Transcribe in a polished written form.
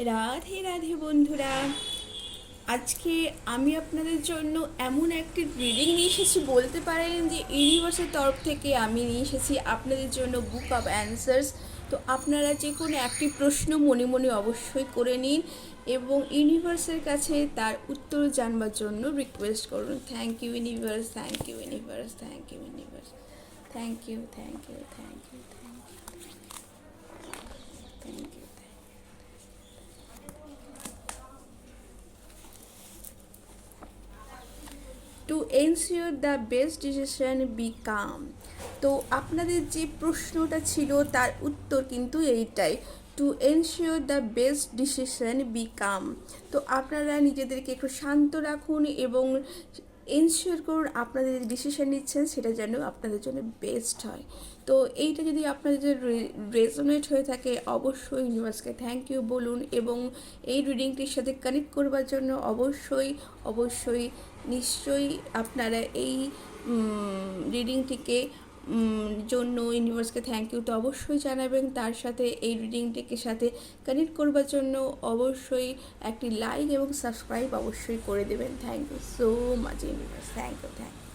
রাধে রাধে বন্ধুরা, আজকে আমি আপনাদের জন্য এমন একটি রিডিং নিয়ে এসেছি, বলতে পারেন যে ইউনিভার্সের তরফ থেকে আমি নিয়ে এসেছি আপনাদের জন্য বুক অফ অ্যান্সার্স। তো আপনারা যে কোনো একটি প্রশ্ন মনে মনে অবশ্যই করে নিন এবং ইউনিভার্সের কাছে তার উত্তর জানবার জন্য রিকোয়েস্ট করুন। Thank you universe, thank you universe, thank you universe, thank you, thank you, thank you, thank you, thank you. To ensure the best decision become. তো আপনাদের যে প্রশ্নটা ছিল তার উত্তর কিন্তু এইটাই, to ensure the best decision become. তো আপনারা নিজেদেরকে একটু শান্ত রাখুন এবং এনশিওর করুন আপনাদের যে ডিসিশন নিচ্ছেন সেটা যেন আপনাদের জন্য বেস্ট হয়। তো এইটা যদি আপনাদের রেজোনেট হয়ে থাকে অবশ্যই ইউনিভার্সকে থ্যাংক ইউ বলুন এবং এই রিডিংটির সাথে কানেক্ট করবার জন্য অবশ্যই অবশ্যই নিশ্চয়ই আপনারা এই রিডিংটিকে জন্য ইউনিভার্সকে থ্যাংক ইউ তো অবশ্যই জানাবেন। তার সাথে এই রিডিংটিকে সাথে কানেক্ট করবার জন্য অবশ্যই একটি লাইক এবং সাবস্ক্রাইব অবশ্যই করে দেবেন। Thank you so much universe, thank you, thank you.